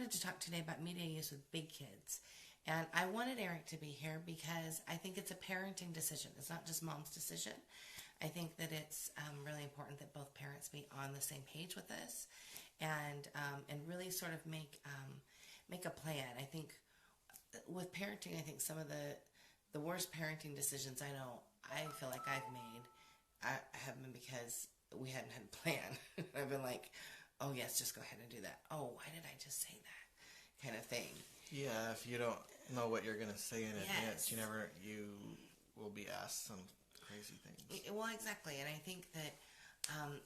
wanted to talk today about media use with big kids. And I wanted Erik to be here because I think it's a parenting decision. It's not just mom's decision. I think that it's really important that both parents be on the same page with this, and really sort of make a plan. I think with parenting, I think some of the worst parenting decisions I feel like I've made, I have been because we hadn't had a plan. I've been like, oh yes, just go ahead and do that. Oh, why did I just say that? Kind of thing. Yeah, if you don't know what you're going to say in advance, you will be asked some crazy things. Well, exactly, and I think that,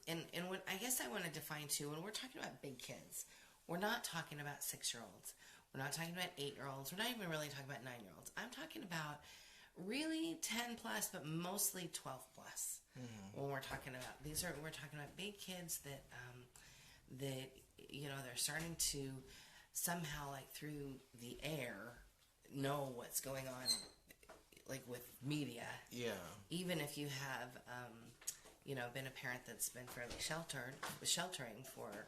and what I guess I want to define too, when we're talking about big kids, we're not talking about 6-year-olds. We're not talking about 8-year-olds. We're not even really talking about 9-year-olds. I'm talking about really 10 plus, but mostly 12 plus. Mm-hmm. When we're talking about we're talking about big kids that they're starting to somehow, like through the air, know what's going on, like with media. Yeah. Even if you have been a parent that's been fairly sheltering for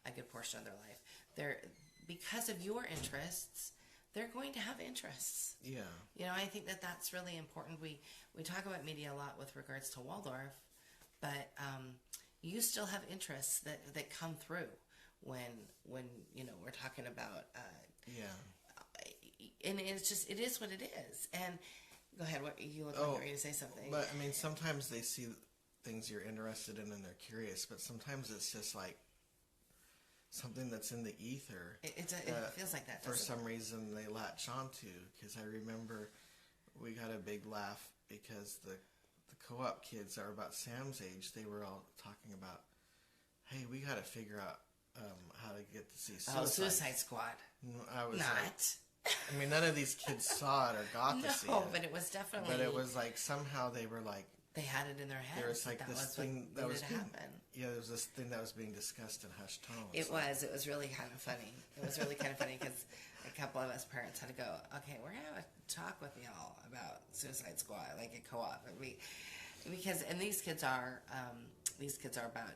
a good portion of their life, because of your interests, they're going to have interests. Yeah. I think that that's really important. We talk about media a lot with regards to Waldorf, but you still have interests that come through when we're talking about and it is what it is. And go ahead, what you look like you're ready to say something. But I mean, sometimes they see things you're interested in and they're curious, but sometimes it's just like something that's in the ether. It feels like that. For some reason, they latch onto. Because I remember we got a big laugh because the co-op kids are about Sam's age. They were all talking about, hey, we got to figure out how to get to see Suicide. Oh, Suicide Squad. I was not. I mean, none of these kids saw it or got to see it. No, but it was definitely. But it was like somehow they were like. They had it in their heads. There was like this thing that was being, happen. Yeah, there was this thing that was being discussed in hushed tones. It was really kind of funny. It was really kind of funny because a couple of us parents had to go, okay, we're gonna have a talk with y'all about Suicide Squad, like a co-op, because these kids are about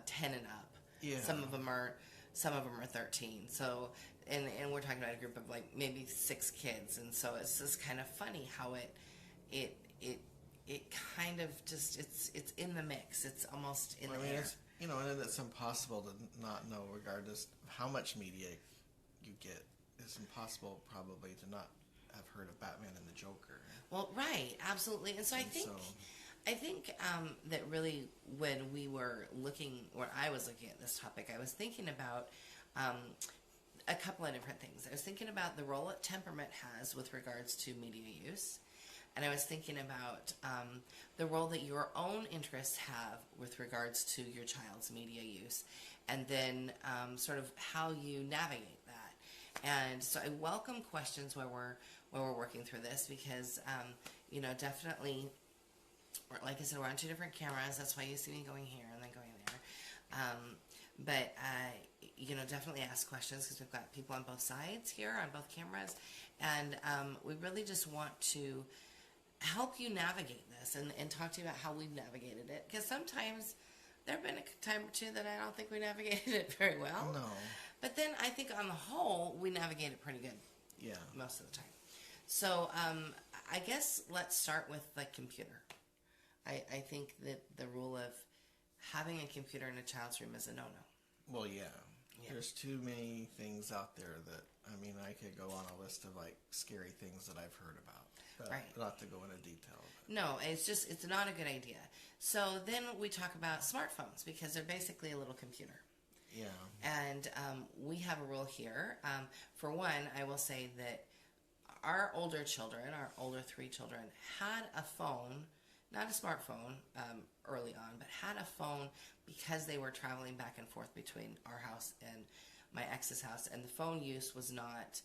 10 and up. Yeah. Some of them are 13. So and we're talking about a group of like maybe 6 kids, and so it's just kind of funny how it kind of just it's in the mix. It's almost in the air. And it's impossible to not know, regardless of how much media you get. It's impossible probably to not have heard of Batman and the Joker. Well, right, absolutely. And so I think that really when I was looking at this topic, I was thinking about a couple of different things. I was thinking about the role that temperament has with regards to media use. And I was thinking about the role that your own interests have with regards to your child's media use, and then sort of how you navigate that. And so I welcome questions where we're working through this, because definitely, like I said, we're on 2 different cameras. That's why you see me going here and then going there. But definitely ask questions, because we've got people on both sides here, on both cameras, and we really just want to help you navigate this and talk to you about how we've navigated it, because sometimes there have been a time or two that I don't think we navigated it very well. No. But then I think on the whole we navigate it pretty good. Yeah. Most of the time. So I guess let's start with the computer. I think that the rule of having a computer in a child's room is a no-no. Well, yeah. There's too many things out there that, I could go on a list of like scary things that I've heard about. But right. Not to go into detail. No, it's not a good idea. So then we talk about smartphones, because they're basically a little computer. Yeah. And we have a rule here. For one, I will say that our older 3 children, had a phone, not a smartphone early on, but had a phone because they were traveling back and forth between our house and my ex's house, and the phone use was not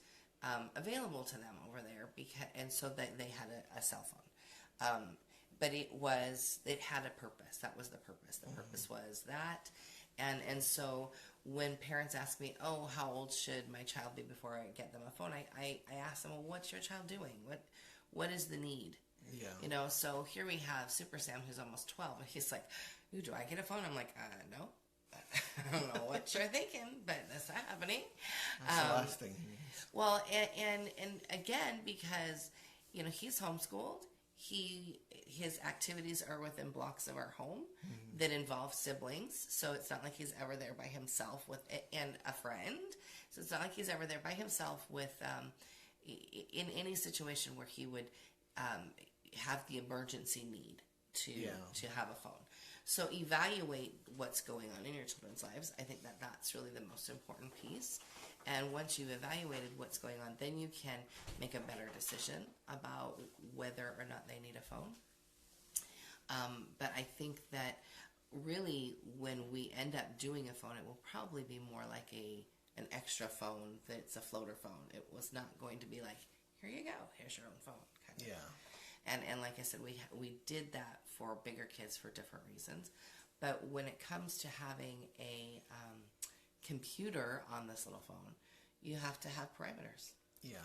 available to them over there, and so they had a cell phone. But it had a purpose. That was the purpose. The purpose was that. And so when parents ask me, oh, how old should my child be before I get them a phone, I ask them, well, what's your child doing? What is the need? Yeah. So here we have Super Sam, who's almost 12, and he's like, ooh, do I get a phone? I'm like, no. I don't know what you're thinking, but that's not happening. That's the last thing he needs. Well, and again, because, he's homeschooled, his activities are within blocks of our home that involve siblings, so it's not like he's ever there by himself and a friend. So it's not like he's ever there by himself with in any situation where he would have the emergency need to have a phone. So evaluate what's going on in your children's lives. I think that's really the most important piece. And once you've evaluated what's going on, then you can make a better decision about whether or not they need a phone. But I think that really when we end up doing a phone, it will probably be more like an extra phone that's a floater phone. It was not going to be like, here you go, here's your own phone. Kind of. Yeah. And like I said, we did that for bigger kids for different reasons. But when it comes to having a computer on this little phone, you have to have parameters. Yeah.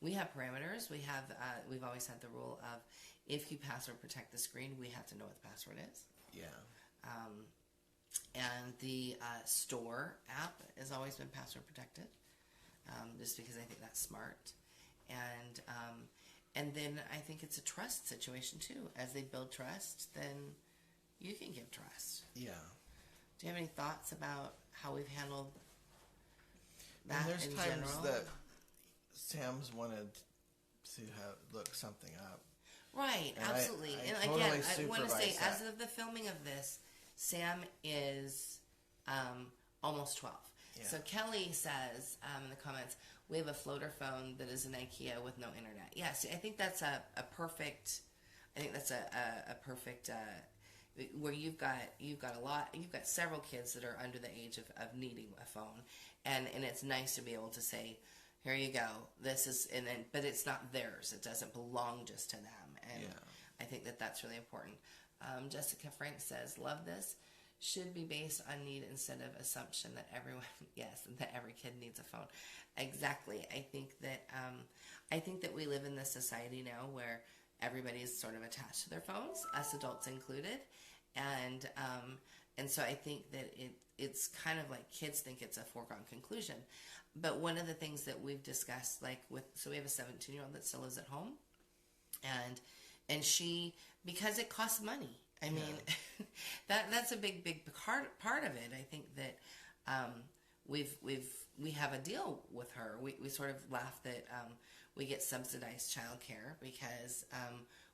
We have parameters. We've always had the rule of if you password protect the screen, we have to know what the password is. Yeah. And the store app has always been password protected, just because I think that's smart. And then I think it's a trust situation too. As they build trust, then you can give trust. Yeah. Do you have any thoughts about how we've handled that and there's in times general? that Sam's wanted to look something up. Right, and absolutely. I and totally again, I want to say, that. as of the filming of this, Sam is almost 12. Yeah. So Kelly says in the comments, we have a floater phone that is an IKEA with no internet. Yes, I think that's a perfect. I think that's a perfect where you've got several kids that are under the age of needing a phone, and it's nice to be able to say, here you go, this is, but it's not theirs. It doesn't belong just to them, and I think that's really important. Jessica Frank says, love this. Should be based on need instead of assumption that that every kid needs a phone. Exactly. I think that we live in this society now where everybody is sort of attached to their phones, us adults included, and so I think that it's kind of like kids think it's a foregone conclusion. But one of the things that we've discussed, so we have a 17-year-old that still lives at home, and she, because it costs money. I mean, that's a big part of it. I think that we have a deal with her. We sort of laugh that we get subsidized childcare because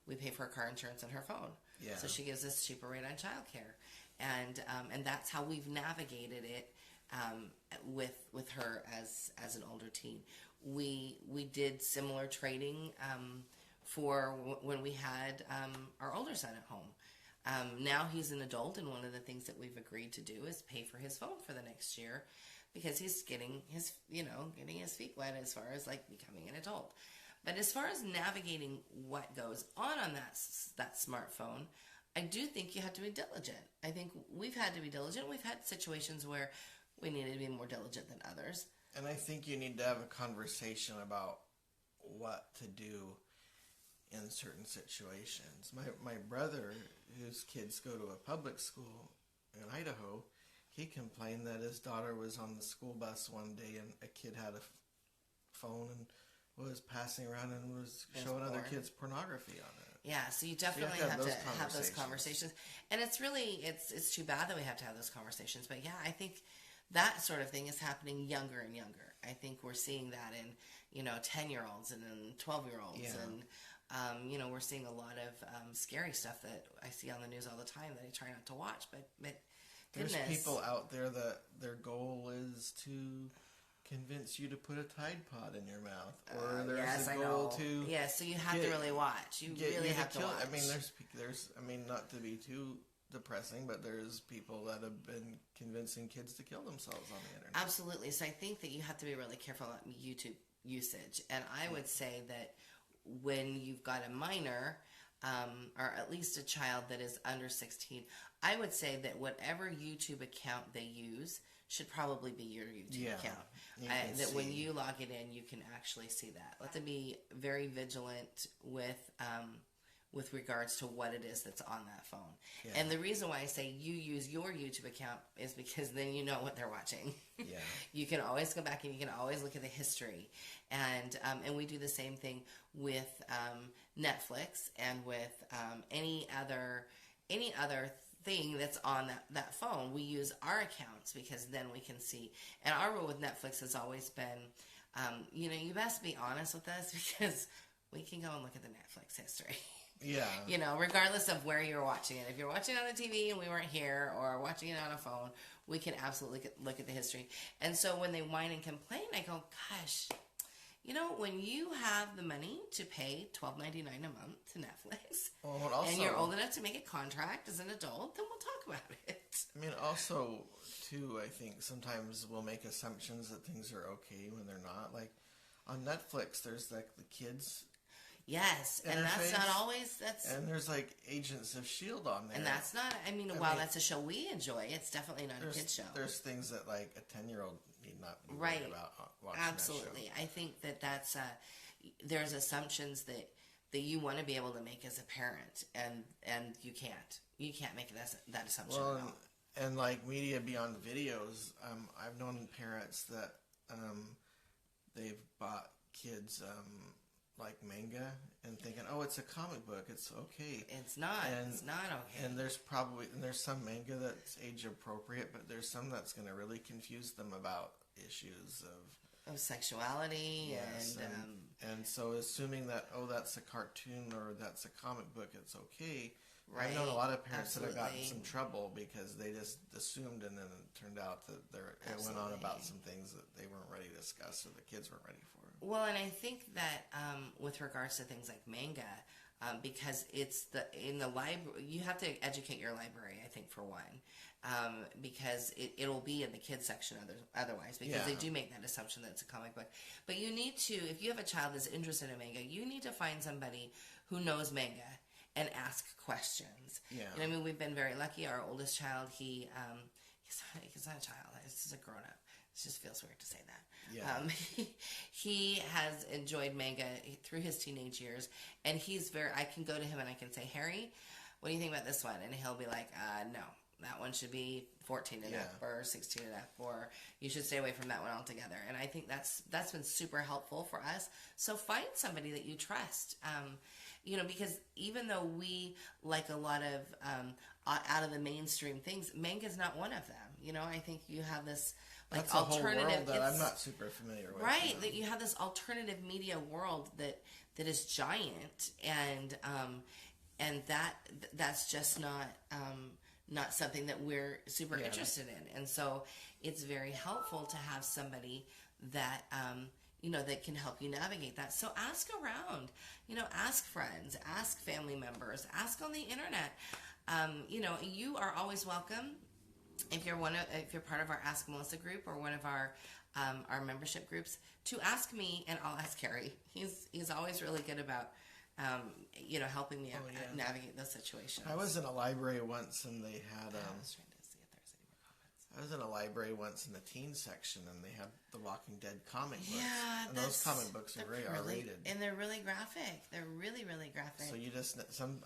we pay for her car insurance and her phone. Yeah. So she gives us cheaper rate on childcare, and that's how we've navigated it with her as an older teen. We did similar trading for when we had our older son at home. Now he's an adult, and one of the things that we've agreed to do is pay for his phone for the next year because he's getting his feet wet as far as becoming an adult. But as far as navigating what goes on that smartphone, I do think you have to be diligent. I think we've had to be diligent. We've had situations where we needed to be more diligent than others. And I think you need to have a conversation about what to do in certain situations. My brother, whose kids go to a public school in Idaho, he complained that his daughter was on the school bus one day and a kid had a phone and was passing around and was showing other kids pornography on it. Yeah, so you definitely have to have those conversations. And it's really, it's too bad that we have to have those conversations. But yeah, I think that sort of thing is happening younger and younger. I think we're seeing that in, 10-year-olds and in 12-year-olds. Yeah. And, we're seeing a lot of scary stuff that I see on the news all the time that I try not to watch. But there's goodness. people out there that their goal is to convince you to put a Tide Pod in your mouth, or there's a goal to so you have to really watch. You really have to watch. I mean, there's not to be too depressing, but there's people that have been convincing kids to kill themselves on the internet. Absolutely. So I think that you have to be really careful about YouTube usage, and I would say that when you've got a minor, or at least a child that is under 16, I would say that whatever YouTube account they use should probably be your YouTube account. That when you log it in, you can actually see that. Let them be very vigilant with with regards to what it is that's on that phone. Yeah. And the reason why I say you use your YouTube account is because then you know what they're watching. Yeah. You can always go back and you can always look at the history. And we do the same thing with Netflix and with any other thing that's on that phone. We use our accounts because then we can see. And our rule with Netflix has always been, you best be honest with us because we can go and look at the Netflix history. Yeah. Regardless of where you're watching it. If you're watching it on the TV and we weren't here, or watching it on a phone, we can absolutely look at the history. And so when they whine and complain, I go, gosh, when you have the money to pay $12.99 a month to Netflix, and you're old enough to make a contract as an adult, then we'll talk about it. I mean, also, too, I think sometimes we'll make assumptions that things are okay when they're not. Like, on Netflix, there's, like, the kids... Yes, and that's not always, and there's like Agents of S.H.I.E.L.D. on there. And that's not, while that's a show we enjoy, it's definitely not a kid's show. There's things that like a 10-year-old need not be worried about watching. Absolutely. That show. I think that's, there's assumptions that you want to be able to make as a parent, and you can't. You can't make that assumption at all. And like Media Beyond Videos, I've known parents that they've bought kids... like manga and thinking, oh, it's a comic book, it's okay. It's not. It's not okay. And there's some manga that's age appropriate, but there's some that's going to really confuse them about issues of sexuality. Yes, and so assuming that, oh, that's a cartoon or that's a comic book, it's okay. Right. I've known a lot of parents that have gotten some trouble because they just assumed, and then it turned out that it went on about some things that they weren't ready to discuss or the kids weren't ready for. Well, and I think that with regards to things like manga, because it's in the library, you have to educate your library, I think, for one, because it'll be in the kids section otherwise, because they do make that assumption that it's a comic book. But you need to, if you have a child that's interested in manga, you need to find somebody who knows manga and ask questions. Yeah. And we've been very lucky. Our oldest child, he's not a child. He's just a grown-up. It just feels weird to say that. Yeah. He has enjoyed manga through his teenage years, and I can go to him and I can say, Harry, what do you think about this one? And he'll be like, no, that one should be 14 and up, or 16 and up, or you should stay away from that one altogether. And I think that's been super helpful for us. So find somebody that you trust. Because even though we like a lot of out of the mainstream things, manga is not one of them. I think you have this that's alternative. A whole world that I'm not super familiar with. Right, that you have this alternative media world that is giant, and that's just not something that we're super interested in. And so it's very helpful to have somebody that that can help you navigate that. So ask around, ask friends, ask family members, ask on the internet. You are always welcome. If you're part of our Ask Melissa group or one of our membership groups, to ask me, and I'll ask Harry. He's always really good about helping me navigate those situations. I was in a library once, and they had. I was trying to see if there was any more comments. I was in a library once in the teen section, and they had the Walking Dead comic books. Yeah, and those comic books are very R-rated, and they're really graphic. They're really, really graphic. So you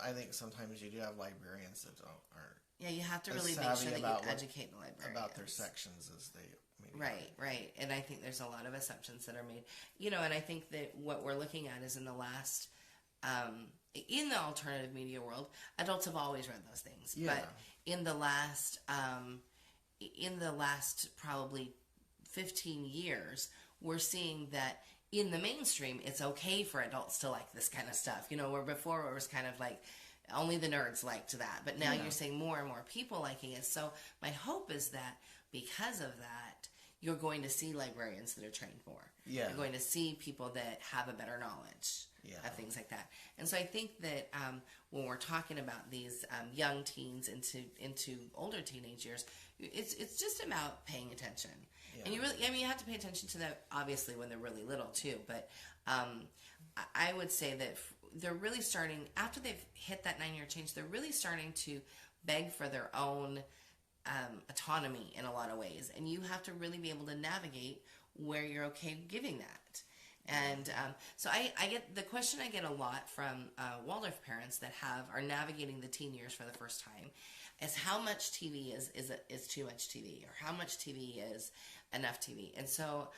I think sometimes you do have librarians that aren't. Yeah, you have to really make sure that you educate the librarians about their sections as they maybe. Right. And I think there's a lot of assumptions that are made. And I think that what we're looking at is in the last, in the alternative media world, adults have always read those things. Yeah. But in the last probably 15 years, we're seeing that in the mainstream, it's okay for adults to like this kind of stuff. Where before it was kind of like, only the nerds liked that, but now you're seeing more and more people liking it. So my hope is that because of that, you're going to see librarians that are trained more. Yeah. You're going to see people that have a better knowledge of things like that. And so I think that when we're talking about these young teens into older teenage years, it's just about paying attention. Yeah. And you have to pay attention to that obviously when they're really little too. But I would say that they're really starting, after they've hit that 9-year change, they're really starting to beg for their own autonomy in a lot of ways. And you have to really be able to navigate where you're okay giving that. And so I get the question I get a lot from Waldorf parents that are navigating the teen years for the first time is how much TV is too much TV, or how much TV is enough TV. And so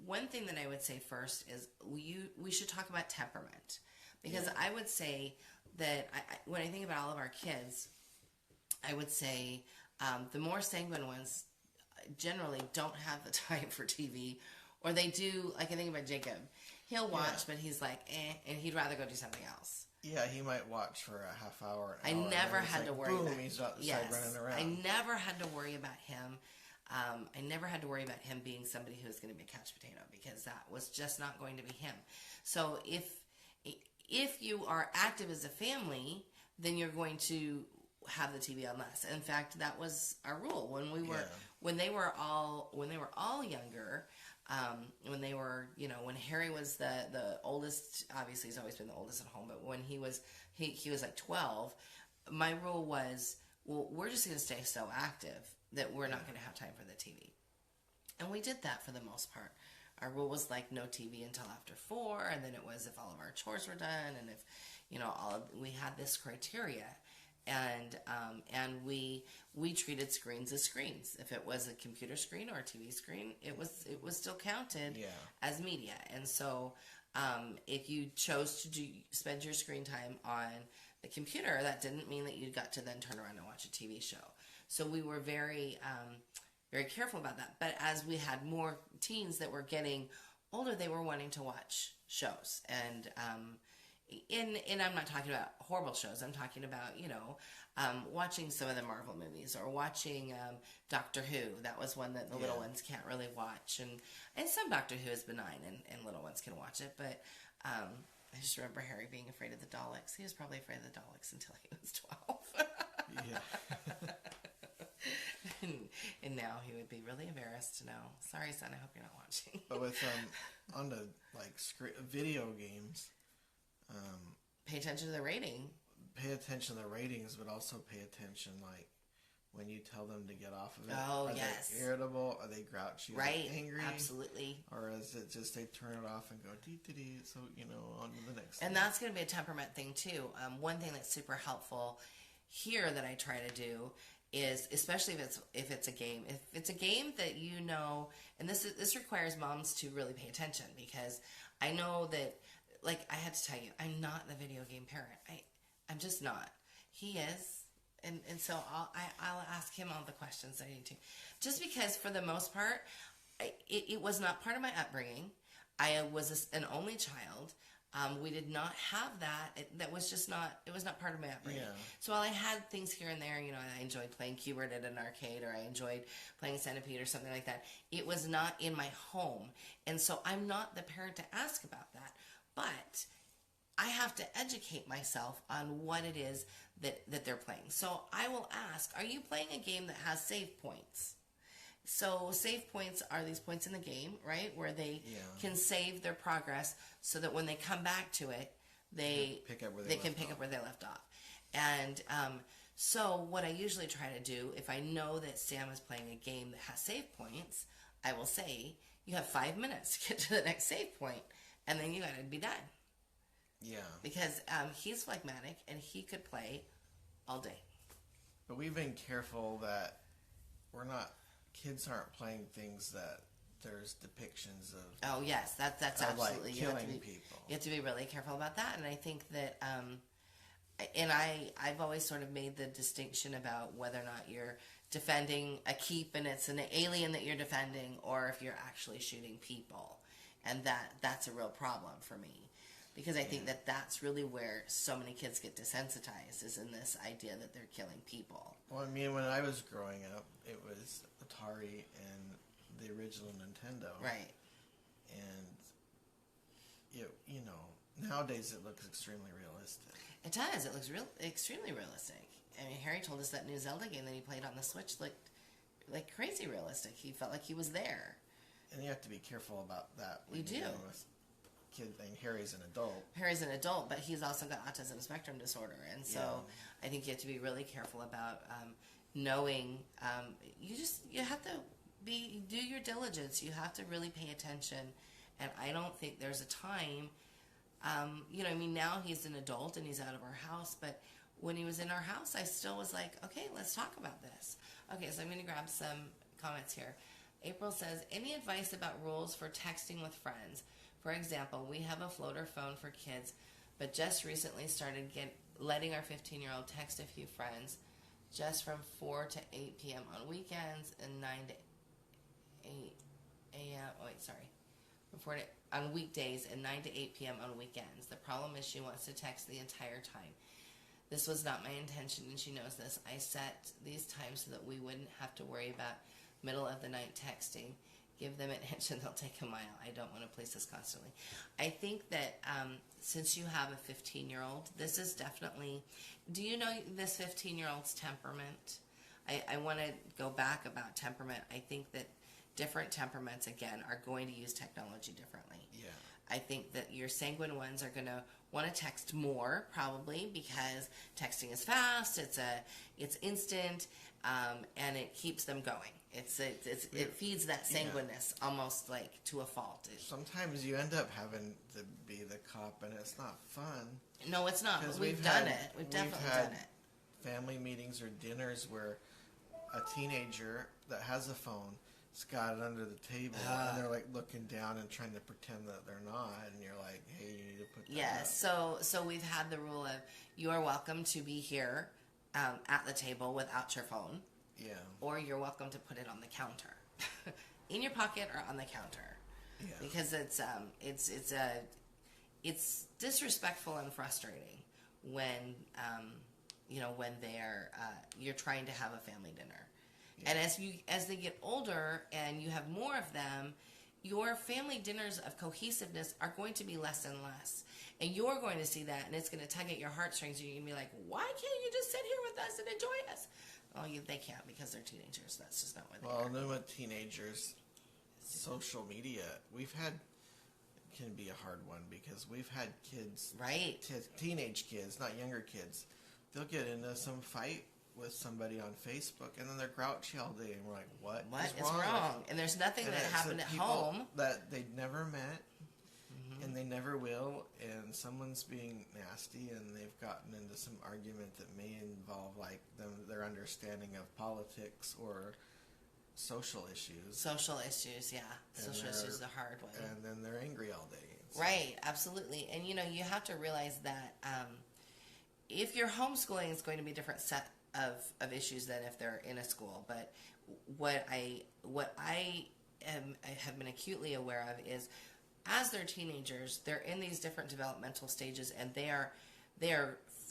one thing that I would say first is we should talk about temperament, because I would say that when I think about all of our kids, I would say the more sanguine ones generally don't have the time for TV. Or they do, like I think about Jacob. He'll watch, but he's like, and he'd rather go do something else. Yeah, he might watch for a half hour. I never had to worry boom, about he's outside running around. I never had to worry about him. I never had to worry about him being somebody who was going to be a couch potato, because that was just not going to be him. So if you are active as a family, then you're going to have the TV on less. In fact, that was our rule when they were all younger. When Harry was the oldest, obviously he's always been the oldest at home, but when he was like 12, my rule was, well, we're just going to stay so active that we're not going to have time for the TV. And we did that for the most part. Our rule was like no TV until after 4, and then it was if all of our chores were done, and if, we had this criteria. And we treated screens as screens. If it was a computer screen or a TV screen, it was still counted as media. And so, if you chose to spend your screen time on the computer, that didn't mean that you got to then turn around and watch a TV show. So we were very, very careful about that. But as we had more teens that were getting older, they were wanting to watch shows. And I'm not talking about horrible shows. I'm talking about, watching some of the Marvel movies, or watching Doctor Who. That was one that the little ones can't really watch. And some Doctor Who is benign, and little ones can watch it. But I just remember Harry being afraid of the Daleks. He was probably afraid of the Daleks until he was 12. Yeah. And now he would be really embarrassed to know. Sorry, son, I hope you're not watching. But with on the video games, pay attention to the rating. Pay attention to the ratings, but also pay attention when you tell them to get off of it. Oh, are yes. they irritable? Are they grouchy? Right. Are they angry? Absolutely. Or is it just they turn it off and go dee-dee-dee, so, on to the next And thing. that's going to be a temperament thing, too. One thing that's super helpful here that I try to do is, especially if it's a game, if it's a game that and this requires moms to really pay attention, because I know that, I had to tell you, I'm not the video game parent. I'm just not. He is. And so I'll ask him all the questions I need to. Just because, for the most part, it was not part of my upbringing. I was an only child. We did not have that. That was just not, it was not part of my upbringing. Yeah. So while I had things here and there, I enjoyed playing Q*bert at an arcade, or I enjoyed playing Centipede or something like that, it was not in my home. And so I'm not the parent to ask about that. But I have to educate myself on what it is that they're playing. So I will ask, are you playing a game that has save points? So save points are these points in the game, right, where they can save their progress so that when they come back to it, they can pick up where they left off. And so what I usually try to do, if I know that Sam is playing a game that has save points, I will say, you have 5 minutes to get to the next save point, and then you got to be done. Yeah. Because he's phlegmatic, and he could play all day. But we've been careful that kids aren't playing things that there's depictions of. Oh yes, that's absolutely, killing people. You have to be really careful about that, and I think that, I've always sort of made the distinction about whether or not you're defending a keep and it's an alien that you're defending, or if you're actually shooting people, and that's a real problem for me. Because I think that that's really where so many kids get desensitized, is in this idea that they're killing people. Well, I mean, when I was growing up, it was Atari and the original Nintendo. Right. And, nowadays it looks extremely realistic. It does. It looks extremely realistic. I mean, Harry told us that new Zelda game that he played on the Switch looked like crazy realistic. He felt like he was there. And you have to be careful about that. You do. Kid, and Harry's an adult. Harry's an adult, but he's also got autism spectrum disorder, and so I think you have to be really careful about knowing. You have to do your diligence. You have to really pay attention And I don't think there's a time, now he's an adult and he's out of our house, but when he was in our house, I still was like, okay, let's talk about this. Okay, so I'm going to grab some comments here. April says, any advice about rules for texting with friends? For example, we have a floater phone for kids, but just recently started letting our 15-year-old text a few friends just from 4 to 8 p.m. on weekends and 9 to 8 a.m. On weekdays and 9 to 8 p.m. on weekends. The problem is she wants to text the entire time. This was not my intention, and she knows this. I set these times so that we wouldn't have to worry about middle of the night texting. Give them an inch and they'll take a mile. I don't want to place this constantly. I think that since you have a 15-year-old, this is definitely... Do you know this 15-year-old's temperament? I want to go back about temperament. I think that different temperaments, again, are going to use technology differently. Yeah. I think that your sanguine ones are going to want to text more, probably, because texting is fast, it's instant, and it keeps them going. It feeds that sanguineness almost like to a fault. Sometimes you end up having to be the cop, and it's not fun. No, it's not. But we've done it. We've definitely done it. Family meetings or dinners where a teenager that has a phone has got it under the table, and they're like looking down and trying to pretend that they're not, and you're like, hey, you need to put that up. So we've had the rule of you are welcome to be here at the table without your phone. Yeah. Or you're welcome to put it on the counter, in your pocket or on the counter. Yeah. Because it's disrespectful and frustrating when when you're trying to have a family dinner. Yeah. And as they get older and you have more of them, your family dinners of cohesiveness are going to be less and less. And you're going to see that, and it's going to tug at your heartstrings. You're going to be like, why can't you just sit here with us and enjoy us? Well, they can't because they're teenagers. That's just not what they are. Well, then with teenagers, social media, can be a hard one because we've had kids, right? Teenage kids, not younger kids. They'll get into some fight with somebody on Facebook, and then they're grouchy all day, and we're like, what is wrong? And there's nothing that happened at home that they'd never met, and they never will, and someone's being nasty, and they've gotten into some argument that may involve like their understanding of politics or social issues. Social issues, yeah. Social issues is a hard one. And then they're angry all day. So. Right, absolutely. And you have to realize that if you're homeschooling, it's going to be a different set of issues than if they're in a school. But what I have been acutely aware of is, as they're teenagers, they're in these different developmental stages, and they are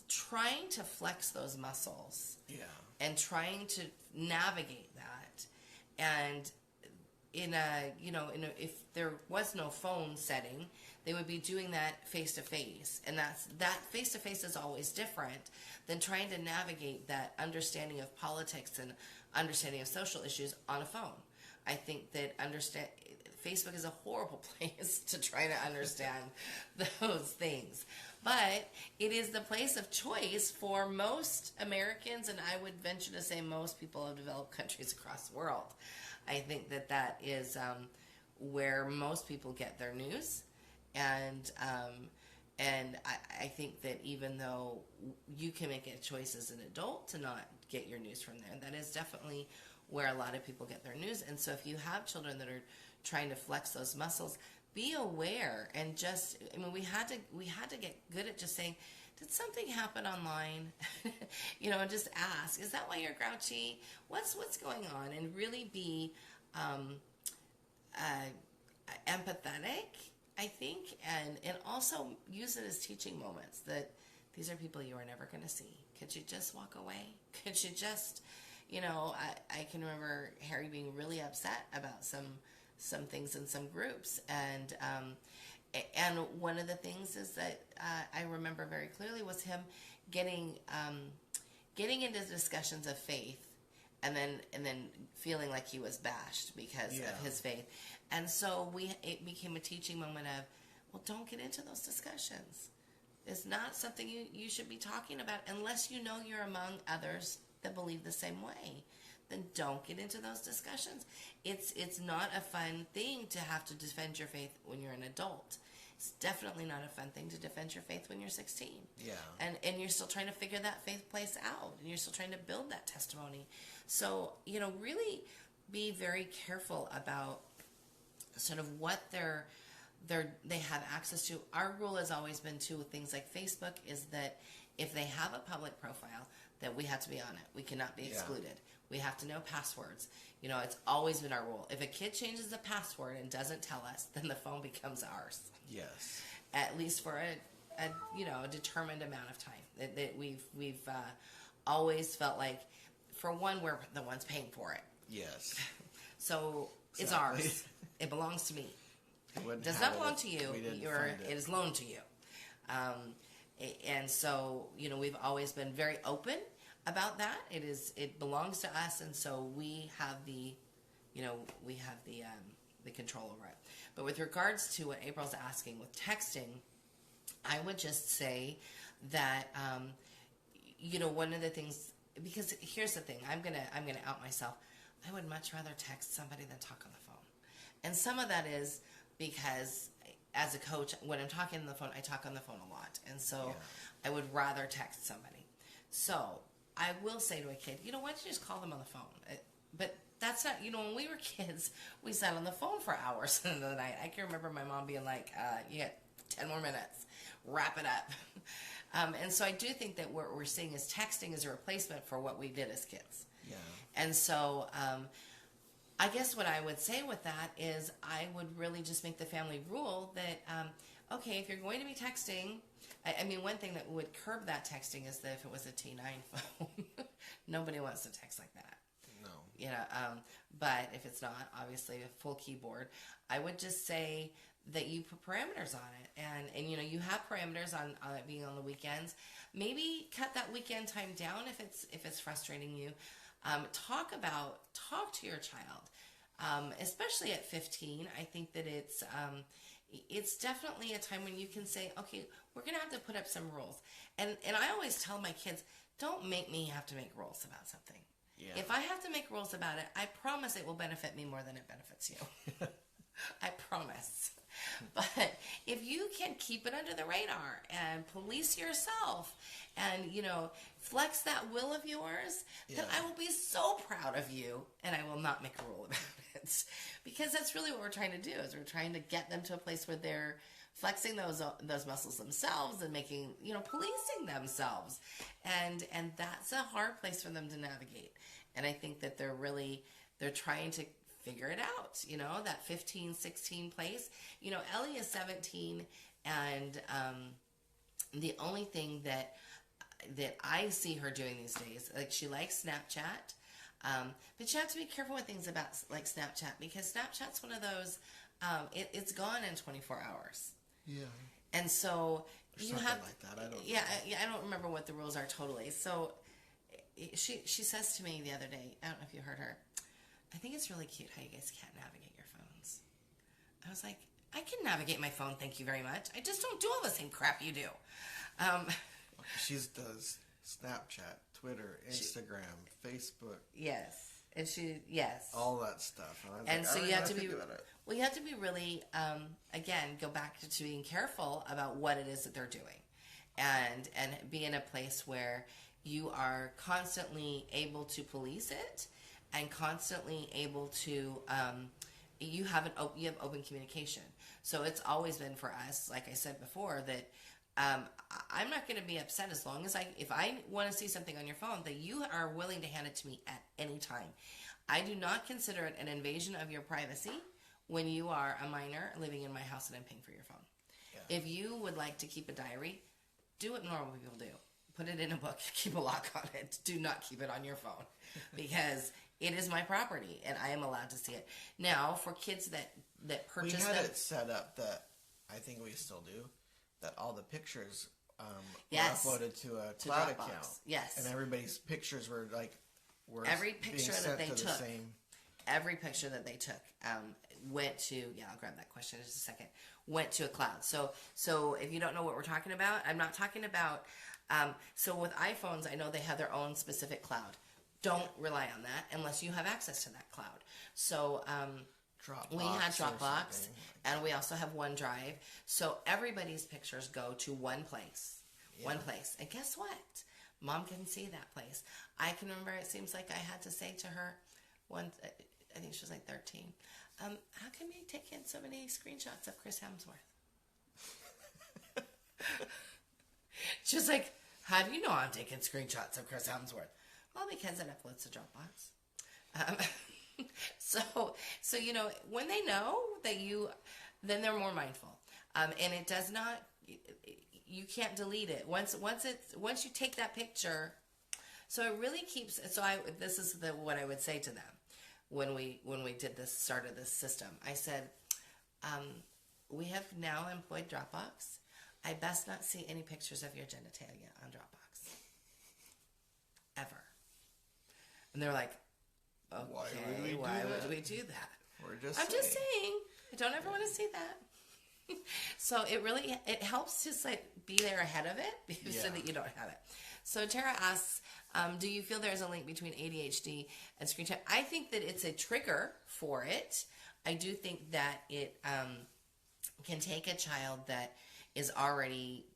trying to flex those muscles. Yeah. And trying to navigate that. And if there was no phone setting, they would be doing that face to face, and that face to face is always different than trying to navigate that understanding of politics and understanding of social issues on a phone. I think that Facebook is a horrible place to try to understand those things, but it is the place of choice for most Americans, and I would venture to say most people of developed countries across the world. I think that is where most people get their news, and I think that even though you can make a choice as an adult to not get your news from there, that is definitely where a lot of people get their news. And so if you have children that are trying to flex those muscles, be aware and we had to get good at just saying, did something happen online? And just ask, is that why you're grouchy? What's going on? And really be empathetic, I think, and also use it as teaching moments that these are people you are never going to see. Could you just walk away? Could you just, I can remember Harry being really upset about some things in some groups, and one of the things is that I remember very clearly was him getting into discussions of faith, and then feeling like he was bashed because of his faith, and so it became a teaching moment of, well, don't get into those discussions. It's not something you should be talking about unless you know you're among others that believe the same way. then don't get into those discussions. It's not a fun thing to have to defend your faith when you're an adult. It's definitely not a fun thing to defend your faith when you're 16. Yeah. And you're still trying to figure that faith place out, and you're still trying to build that testimony. So, really be very careful about sort of what they have access to. Our rule has always been too with things like Facebook is that if they have a public profile, that we have to be on it. We cannot be excluded. We have to know passwords. It's always been our rule. If a kid changes the password and doesn't tell us, then the phone becomes ours. Yes. At least for a determined amount of time. That we've always felt like, for one, we're the ones paying for it. Yes. So it's Exactly. ours. It belongs to me. It does not belong to you. It is loaned to you. And so, we've always been very open about that. It belongs to us, and so we have the control over it. But with regards to what April's asking with texting, I would just say that one of the things, because here's the thing, I'm gonna out myself. I would much rather text somebody than talk on the phone, and some of that is because as a coach, when I'm talking on the phone, I talk on the phone a lot, and so I would rather text somebody. So I will say to a kid, why don't you just call them on the phone? But that's not, when we were kids, we sat on the phone for hours in the night. I can remember my mom being like, you got 10 more minutes, wrap it up. And so I do think that what we're seeing is texting is a replacement for what we did as kids. Yeah. And so I guess what I would say with that is I would really just make the family rule that, okay, if you're going to be texting, I mean, one thing that would curb that texting is that if it was a T9 phone, nobody wants to text like that. No. But if it's not, obviously a full keyboard, I would just say that you put parameters on it, and you have parameters on it being on the weekends. Maybe cut that weekend time down if it's frustrating you. Talk to your child, especially at 15. I think that it's definitely a time when you can say, okay, we're gonna have to put up some rules, and I always tell my kids, don't make me have to make rules about something. Yeah. If I have to make rules about it, I promise it will benefit me more than it benefits you. I promise. But if you can keep it under the radar and police yourself and, flex that will of yours, then I will be so proud of you, and I will not make a rule about it. Because that's really what we're trying to do, is we're trying to get them to a place where they're flexing those muscles themselves and making, policing themselves. And that's a hard place for them to navigate. And I think that they're trying to figure it out, that 15, 16 place. Ellie is 17, and the only thing that I see her doing these days, like, she likes Snapchat, but you have to be careful with things about, like, Snapchat, because Snapchat's one of those, it's gone in 24 hours. Yeah. And so you have like that. I don't know. Yeah, I don't remember what the rules are totally. So she says to me the other day, I don't know if you heard her, I think it's really cute how you guys can't navigate your phones. I was like, I can navigate my phone, thank you very much. I just don't do all the same crap you do. She does Snapchat, Twitter, Instagram, Facebook. Yes. And yes. All that stuff. And so you have to be, you have to be really, again, go back to being careful about what it is that they're doing. And be in a place where you are constantly able to police it and constantly able to, you have open communication. So it's always been for us, like I said before, that I'm not going to be upset as long as if I want to see something on your phone, that you are willing to hand it to me at any time. I do not consider it an invasion of your privacy when you are a minor living in my house and I'm paying for your phone. Yeah. If you would like to keep a diary, do what normal people do. Put it in a book, keep a lock on it. Do not keep it on your phone because it is my property and I am allowed to see it. Now, for kids that purchase we had it set up that, I think we still do, that all the pictures were uploaded to a cloud account. Yes. And everybody's pictures were every picture that they took. Every picture that they took went to, I'll grab that question in just a second, went to a cloud. So if you don't know what we're talking about, I'm not talking about, so with iPhones, I know they have their own specific cloud. don't rely on that unless you have access to that cloud. So we had Dropbox, and we also have OneDrive. So everybody's pictures go to one place. Yeah. One place. And guess what? Mom can see that place. I can remember, it seems like I had to say to her, I think she was like 13, how come you taking so many screenshots of Chris Hemsworth? She was like, how do you know I'm taking screenshots of Chris Hemsworth? Well, because it uploads to Dropbox. So when they know that then they're more mindful. And it does not, you can't delete it. Once you take that picture, so it really keeps, this is what I would say to them when we started this system. I said, we have now employed Dropbox. I best not see any pictures of your genitalia on Dropbox. Ever. And they're like, okay, why would we do that? I'm just saying, I don't ever want to see that. So it helps just like be there ahead of it so that you don't have it. So Tara asks, do you feel there's a link between ADHD and screen time? I think that it's a trigger for it. I do think that it can take a child that is already,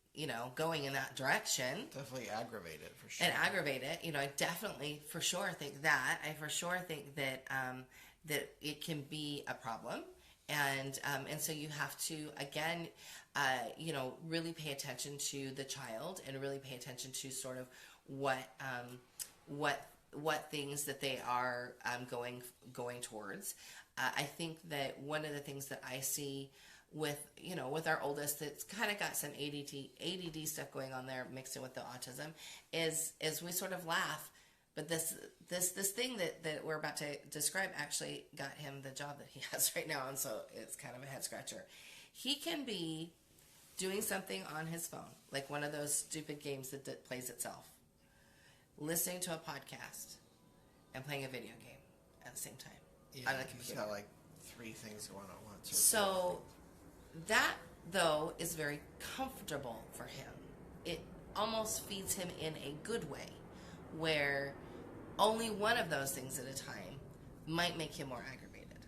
going in that direction. Definitely aggravate it, for sure. And aggravate it. I definitely, for sure, think that. I for sure think that that it can be a problem. And so you have to, again, really pay attention to the child and really pay attention to sort of what things that they are going towards. I think that one of the things that I see with our oldest that's kind of got some ADD stuff going on there mixed in with the autism is we sort of laugh, but this thing that we're about to describe actually got him the job that he has right now, and so it's kind of a head scratcher. He can be doing something on his phone, like one of those stupid games that plays itself, listening to a podcast, and playing a video game at the same time on the computer. He's got like 3 things going on at once. So that, though, is very comfortable for him. It almost feeds him in a good way, where only one of those things at a time might make him more aggravated.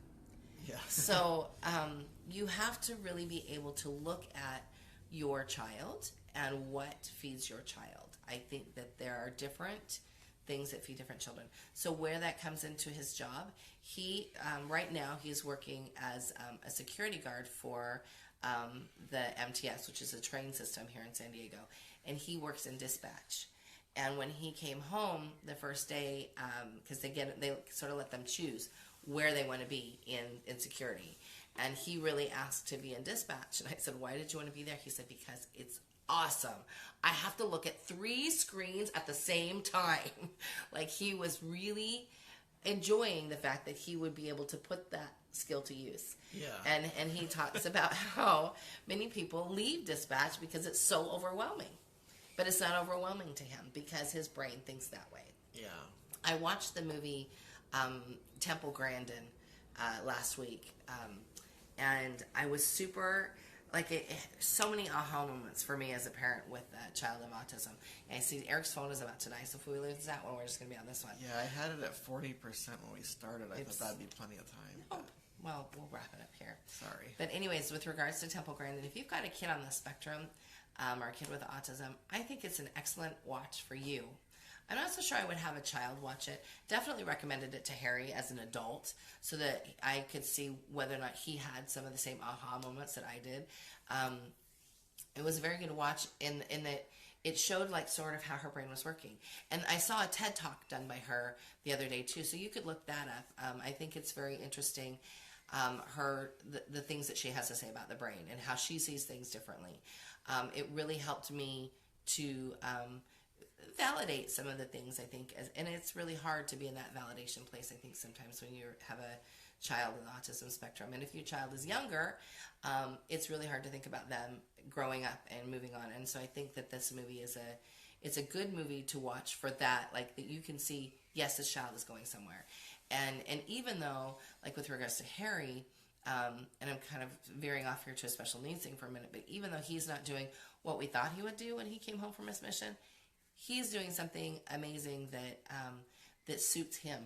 Yeah. So you have to really be able to look at your child and what feeds your child. I think that there are different things that feed different children. So where that comes into his job, he right now he's working as a security guard for the MTS, which is a train system here in San Diego, and he works in dispatch. And when he came home the first day, because they sort of let them choose where they want to be in security, and he really asked to be in dispatch. And I said, "Why did you want to be there?" He said, "Because it's awesome. I have to look at 3 screens at the same time." Like, he was really enjoying the fact that he would be able to put that skill to use. Yeah. And he talks about how many people leave dispatch because it's so overwhelming. But it's not overwhelming to him because his brain thinks that way. Yeah. I watched the movie Temple Grandin last week. And I was super, so many aha moments for me as a parent with a child of autism. And I see Erik's phone is about to die, so if we lose that one, we're just going to be on this one. Yeah, I had it at 40% when we started. I thought that'd be plenty of time. Oh, well, we'll wrap it up here. Sorry. But anyways, with regards to Temple Grandin, if you've got a kid on the spectrum, or a kid with autism, I think it's an excellent watch for you. I'm not so sure I would have a child watch it. Definitely recommended it to Harry as an adult so that I could see whether or not he had some of the same aha moments that I did. It was a very good watch in that it showed sort of how her brain was working. And I saw a TED Talk done by her the other day too, so you could look that up. I think it's very interesting, the things that she has to say about the brain and how she sees things differently. It really helped me to validate some of the things, I think, and it's really hard to be in that validation place, I think, sometimes when you have a child with autism spectrum. And if your child is younger, it's really hard to think about them growing up and moving on. And so I think that this movie it's a good movie to watch for that, that you can see, yes, this child is going somewhere. And even though, with regards to Harry, and I'm kind of veering off here to a special needs thing for a minute, but even though he's not doing what we thought he would do when he came home from his mission, he's doing something amazing that that suits him.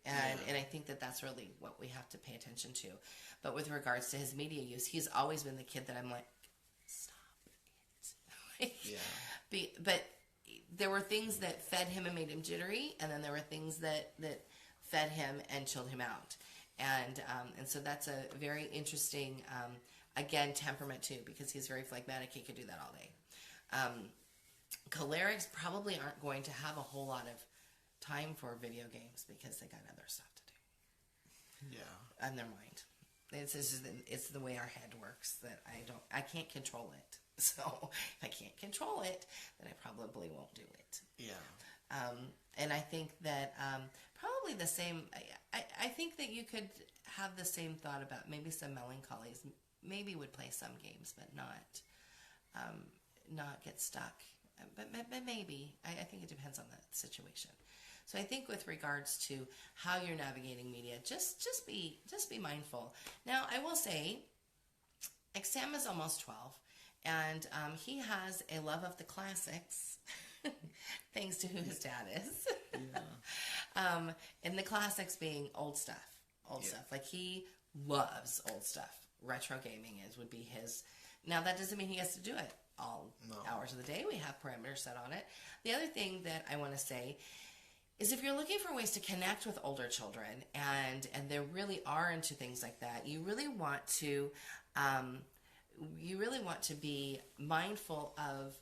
And I think that that's really what we have to pay attention to. But with regards to his media use, he's always been the kid that I'm like, stop it. But there were things that fed him and made him jittery, and then there were things that fed him and chilled him out. And so that's a very interesting, again, temperament too, because he's very phlegmatic. He could do that all day. Cholerics probably aren't going to have a whole lot of time for video games because they got other stuff to do. Yeah. On their mind. It's the way our head works that I can't control it. So if I can't control it, then I probably won't do it. Yeah. And I think that probably the same. I think that you could have the same thought about maybe some melancholies. Maybe would play some games, but not get stuck. But maybe I think it depends on the situation. So I think with regards to how you're navigating media, just be mindful. Now I will say, like Sam is almost 12, and he has a love of the classics, thanks to who his dad is. Yeah. And the classics being old stuff. Like he loves old stuff. Retro gaming would be his. Now that doesn't mean he has to do it all hours of the day. We have parameters set on it. The other thing that I want to say is if you're looking for ways to connect with older children and they really are into things like that, you really want to be mindful of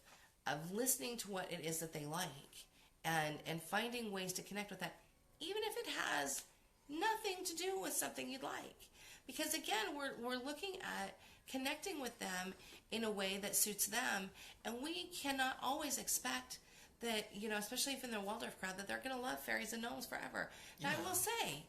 listening to what it is that they like and finding ways to connect with that, even if it has nothing to do with something you'd like. Because again, we're looking at connecting with them in a way that suits them, and we cannot always expect that, especially if in the Waldorf crowd, that they're going to love fairies and gnomes forever. Now, I will say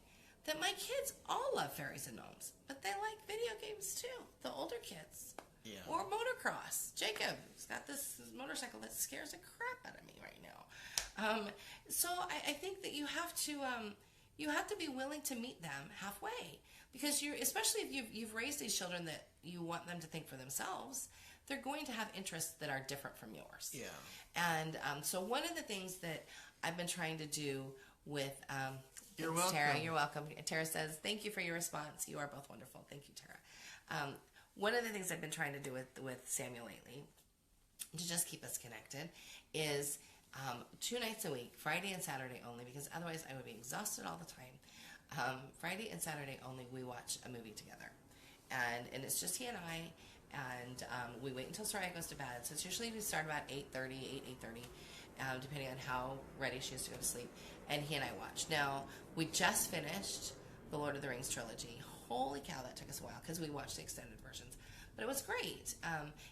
that my kids all love fairies and gnomes, but they like video games too, the older kids. Yeah. Or motocross. Jacob's got this motorcycle that scares the crap out of me right now. So I think that you have to be willing to meet them halfway, because especially if you've raised these children that you want them to think for themselves, they're going to have interests that are different from yours. Yeah. And so one of the things that I've been trying to do with You're welcome. Tara, you're welcome. Tara says, thank you for your response. You are both wonderful. Thank you, Tara. One of the things I've been trying to do with Samuel lately, to just keep us connected, is 2 nights a week, Friday and Saturday only, because otherwise I would be exhausted all the time. Friday and Saturday only, we watch a movie together. And it's just he and I, and we wait until Soraya goes to bed. So it's usually we start about 8:30, depending on how ready she is to go to sleep. And he and I watch. Now, we just finished the Lord of the Rings trilogy. Holy cow, that took us a while, because we watched the extended versions. But it was great.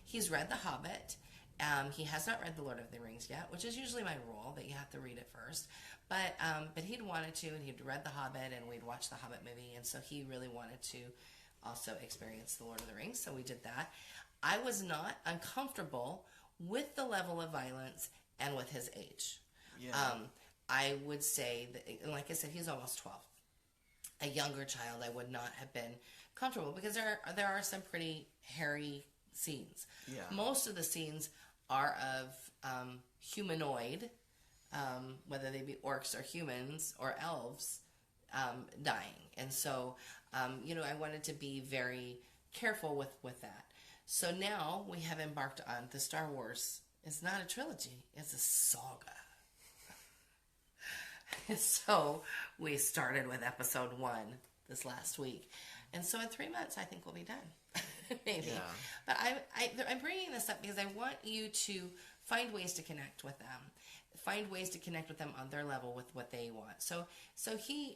He's read The Hobbit. He has not read The Lord of the Rings yet, which is usually my rule, that you have to read it first. But he'd wanted to, and he'd read The Hobbit, and we'd watched the Hobbit movie, and so he really wanted to also experience The Lord of the Rings, so we did that. I was not uncomfortable with the level of violence and with his age. Yeah. I would say that, like I said, he's almost 12. A younger child, I would not have been comfortable, because there are some pretty hairy scenes. Yeah. Most of the scenes are of humanoid, whether they be orcs or humans or elves, dying. And so, I wanted to be very careful with that. So now we have embarked on the Star Wars. It's not a trilogy, it's a saga. So we started with episode 1 this last week. And so in 3 months, I think we'll be done. Maybe. Yeah. But I'm bringing this up because I want you to find ways to connect with them. Find ways to connect with them on their level with what they want. So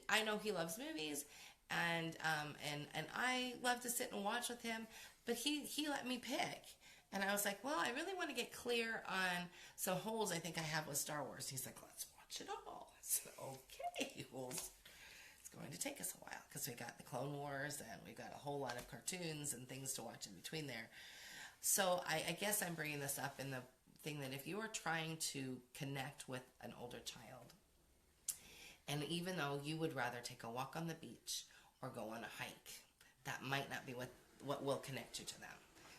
I know he loves movies, and I love to sit and watch with him, but he let me pick. And I was like, well, I really want to get clear on some holes I think I have with Star Wars. He's like, let's watch it all. I said, okay, well, it's going to take us a while, because we got the Clone Wars, and we've got a whole lot of cartoons and things to watch in between there. So I guess I'm bringing this up in the thing that if you are trying to connect with an older child, and even though you would rather take a walk on the beach or go on a hike, that might not be what will connect you to them.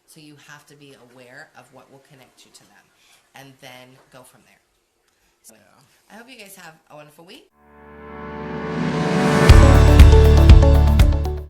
So you have to be aware of what will connect you to them, and then go from there. So I hope you guys have a wonderful week.